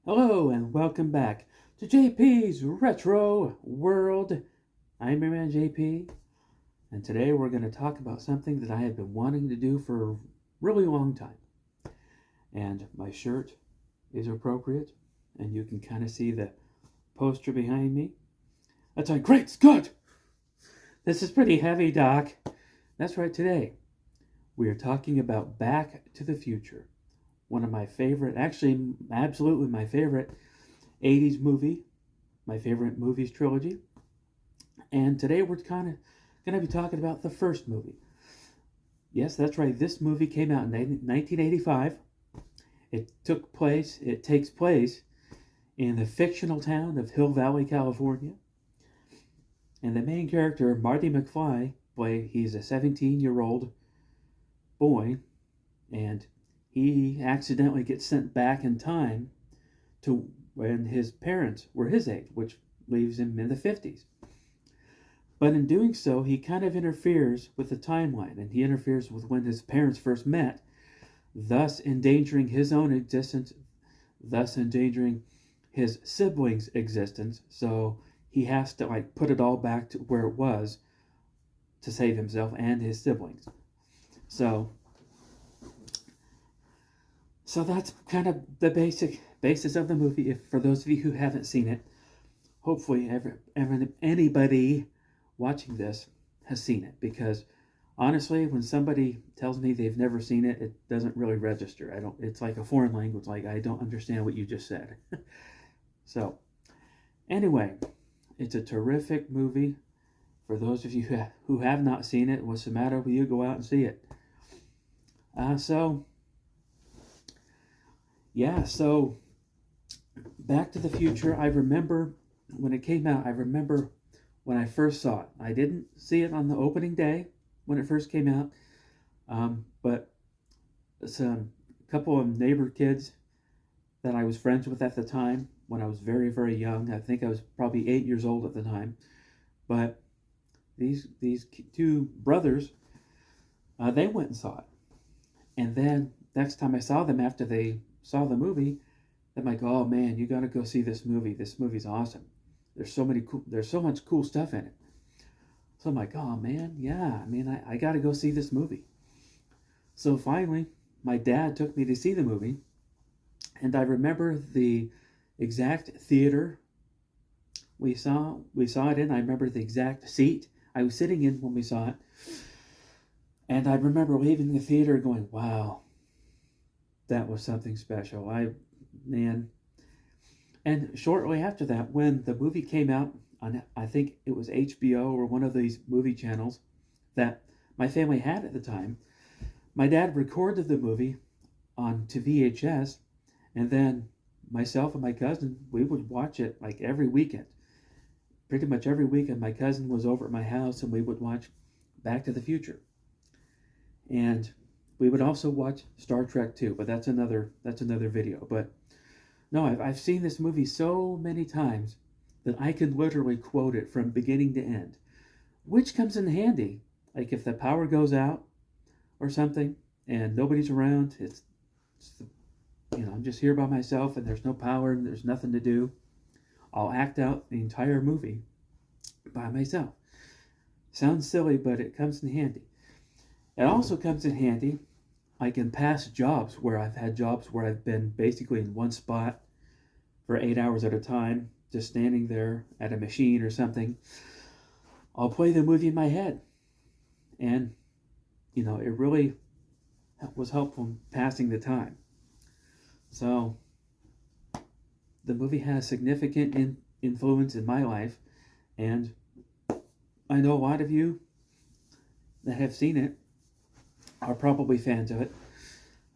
Hello and welcome back to J.P.s Retro World. I'm your man J.P. and today we're going to talk about something that I have been wanting to do for a really long time. And my shirt is appropriate, and you can kind of see the poster behind me. That's like, great Scott! This is pretty heavy, Doc. That's right, today we are talking about Back to the Future. One of my favorite, actually, absolutely my favorite 80s movie, my favorite movies trilogy. And today we're kind of going to be talking about the first movie. Yes, that's right. This movie came out in 1985. It takes place in the fictional town of Hill Valley, California. And the main character, Marty McFly, he's a 17-year-old boy, and he accidentally gets sent back in time to when his parents were his age, which leaves him in the 50s. But in doing so, he kind of interferes with the timeline, and he interferes with when his parents first met, thus endangering his own existence, thus endangering his siblings' existence. So he has to put it all back to where it was to save himself and his siblings. So that's kind of the basis of the movie. If for those of you who haven't seen it, hopefully anybody watching this has seen it, because honestly, when somebody tells me they've never seen it, it doesn't really register. It's like a foreign language. Like, I don't understand what you just said. So anyway, it's a terrific movie. For those of you who have not seen it, what's the matter with you? Go out and see it. So Back to the Future, I remember when it came out. I remember when I first saw it. I didn't see it on the opening day when it first came out, but a couple of neighbor kids that I was friends with at the time when I was very, very young. I think I was probably 8 years old at the time. But these two brothers, they went and saw it. And then next time I saw them after they saw the movie, I'm like, oh man, you got to go see this movie. This movie's awesome. There's so much cool stuff in it. So I'm like, oh man, yeah. I mean, I got to go see this movie. So finally, my dad took me to see the movie, and I remember the exact theater we saw it in. I remember the exact seat I was sitting in when we saw it, and I remember leaving the theater going, wow, that was something special. Man. And shortly after that, when the movie came out on, I think it was HBO or one of these movie channels that my family had at the time, my dad recorded the movie onto VHS, and then myself and my cousin, we would watch it like every weekend. Pretty much every weekend, my cousin was over at my house, and we would watch Back to the Future. And we would also watch Star Trek too, but that's another video. But no, I've seen this movie so many times that I can literally quote it from beginning to end, which comes in handy. Like if the power goes out or something and nobody's around, I'm just here by myself and there's no power and there's nothing to do, I'll act out the entire movie by myself. Sounds silly, but it comes in handy. It also comes in handy like in past jobs where I've had jobs where I've been basically in one spot for 8 hours at a time, just standing there at a machine or something. I'll play the movie in my head. And, it really was helpful in passing the time. So, the movie has significant influence in my life. And I know a lot of you that have seen it are probably fans of it.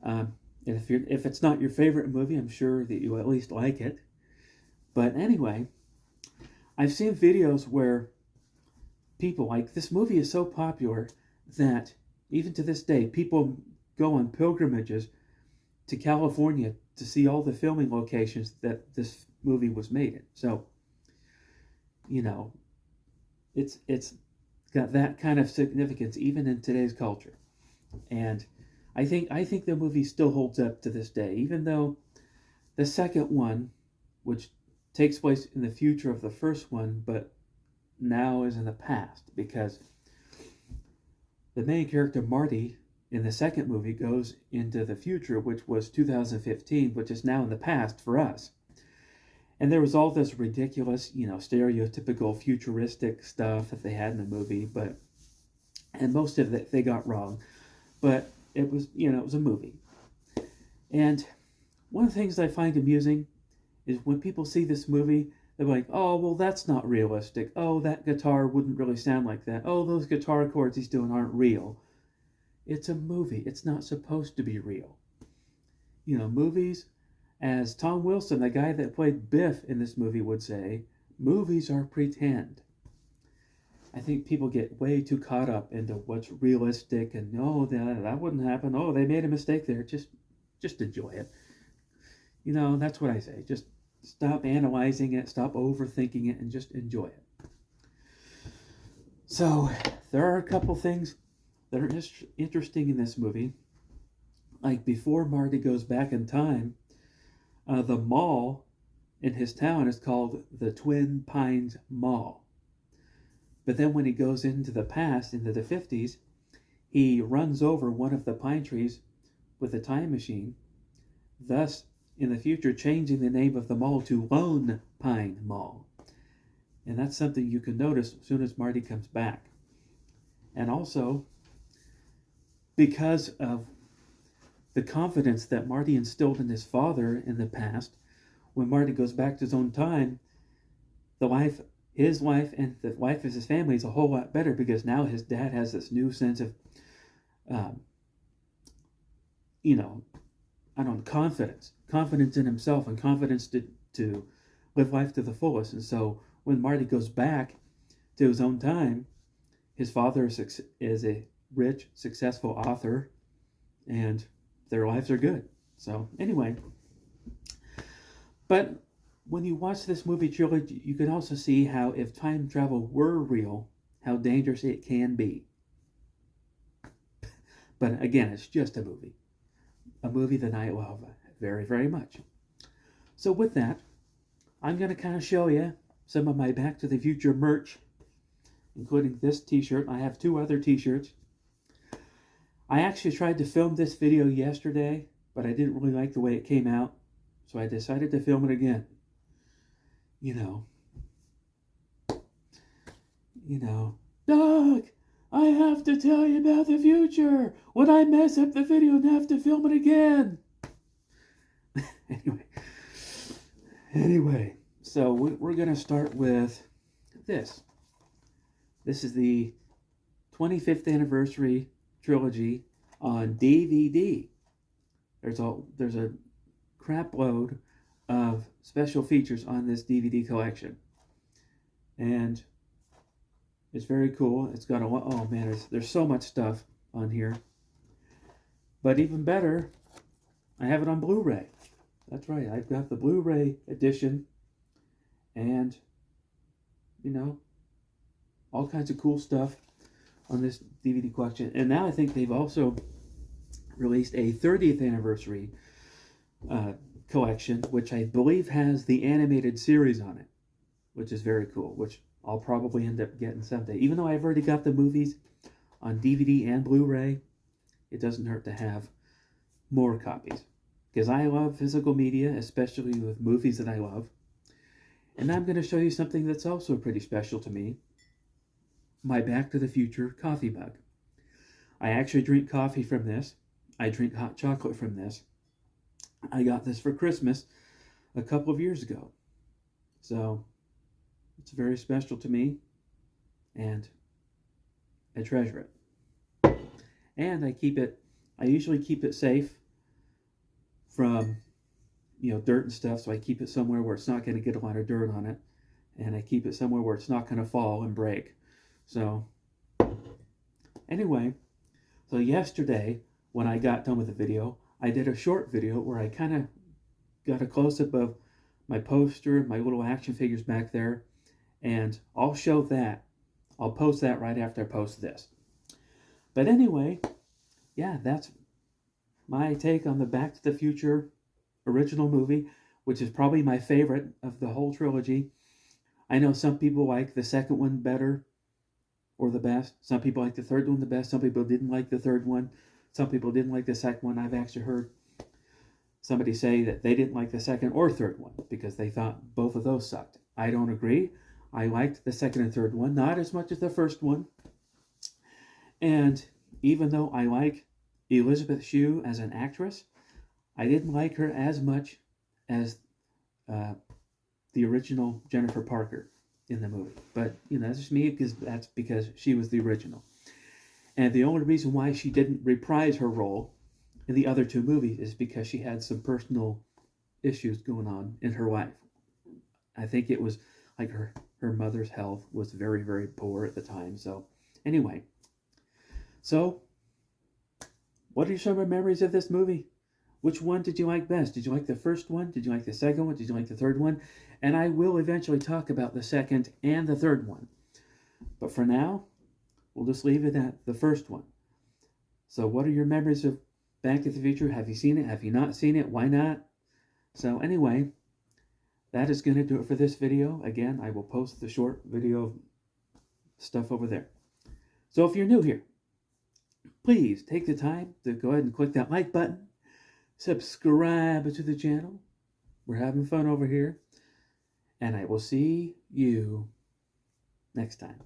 And if it's not your favorite movie, I'm sure that you at least like it. But anyway, I've seen videos where people, like, this movie is so popular that even to this day, people go on pilgrimages to California to see all the filming locations that this movie was made in. So, it's got that kind of significance even in today's culture. And I think the movie still holds up to this day, even though the second one which takes place in the future of the first one, but now is in the past, because the main character Marty in the second movie goes into the future, which was 2015, which is now in the past for us. And there was all this ridiculous, stereotypical futuristic stuff that they had in the movie, and most of it they got wrong. But it was, it was a movie. And one of the things I find amusing is when people see this movie, they're like, oh, well, that's not realistic. Oh, that guitar wouldn't really sound like that. Oh, those guitar chords he's doing aren't real. It's a movie. It's not supposed to be real. Movies, as Tom Wilson, the guy that played Biff in this movie, would say, movies are pretend. I think people get way too caught up into what's realistic and, oh, that wouldn't happen. Oh, they made a mistake there. Just enjoy it. That's what I say. Just stop analyzing it, stop overthinking it, and just enjoy it. So, there are a couple things that are interesting in this movie. Like, before Marty goes back in time, the mall in his town is called the Twin Pines Mall. But then when he goes into the past, into the 50s, he runs over one of the pine trees with a time machine, thus, in the future, changing the name of the mall to Lone Pine Mall. And that's something you can notice as soon as Marty comes back. And also, because of the confidence that Marty instilled in his father in the past, when Marty goes back to his own time, his life and the life of his family is a whole lot better, because now his dad has this new sense of, confidence in himself and confidence to live life to the fullest. And so when Marty goes back to his own time, his father is a rich, successful author, and their lives are good. So anyway, but when you watch this movie trilogy, you can also see how, if time travel were real, how dangerous it can be. But again, it's just a movie that I love very, very much. So with that, I'm going to kind of show you some of my Back to the Future merch, including this t-shirt. I have 2 other t-shirts. I actually tried to film this video yesterday, but I didn't really like the way it came out, so I decided to film it again. Doug, I have to tell you about the future. When I mess up the video and have to film it again. Anyway, so we're going to start with this. This is the 25th anniversary trilogy on DVD. There's a crap load of special features on this DVD collection, and it's very cool. It's got there's so much stuff on here. But even better, I have it on Blu-ray. That's right, I've got the Blu-ray edition, and all kinds of cool stuff on this DVD collection. And now I think they've also released a 30th anniversary collection, which I believe has the animated series on it, which is very cool, which I'll probably end up getting someday. Even though I've already got the movies on DVD and Blu-ray, it doesn't hurt to have more copies, because I love physical media, especially with movies that I love. And I'm going to show you something that's also pretty special to me, my Back to the Future coffee mug. I actually drink coffee from this. I drink hot chocolate from this. I got this for Christmas a couple of years ago. So it's very special to me, and I treasure it. And I usually keep it safe from, dirt and stuff, so I keep it somewhere where it's not going to get a lot of dirt on it, and I keep it somewhere where it's not going to fall and break. So anyway, so yesterday when I got done with the video, I did a short video where I kind of got a close-up of my poster, my little action figures back there, and I'll show that. I'll post that right after I post this. But anyway, yeah, that's my take on the Back to the Future original movie, which is probably my favorite of the whole trilogy. I know some people like the second one better or the best. Some people like the third one the best. Some people didn't like the third one. Some people didn't like the second one. I've actually heard somebody say that they didn't like the second or third one because they thought both of those sucked. I don't agree. I liked the second and third one, not as much as the first one. And even though I like Elizabeth Shue as an actress, I didn't like her as much as the original Jennifer Parker in the movie. But, that's just me because that's because she was the original. And the only reason why she didn't reprise her role in the other two movies is because she had some personal issues going on in her life. I think it was like her mother's health was very, very poor at the time. So, anyway. So, what are some of your memories of this movie? Which one did you like best? Did you like the first one? Did you like the second one? Did you like the third one? And I will eventually talk about the second and the third one. But for now, we'll just leave it at the first one. So what are your memories of Back to the Future? Have you seen it? Have you not seen it? Why not? So anyway, that is going to do it for this video. Again, I will post the short video stuff over there. So if you're new here, please take the time to go ahead and click that like button. Subscribe to the channel. We're having fun over here. And I will see you next time.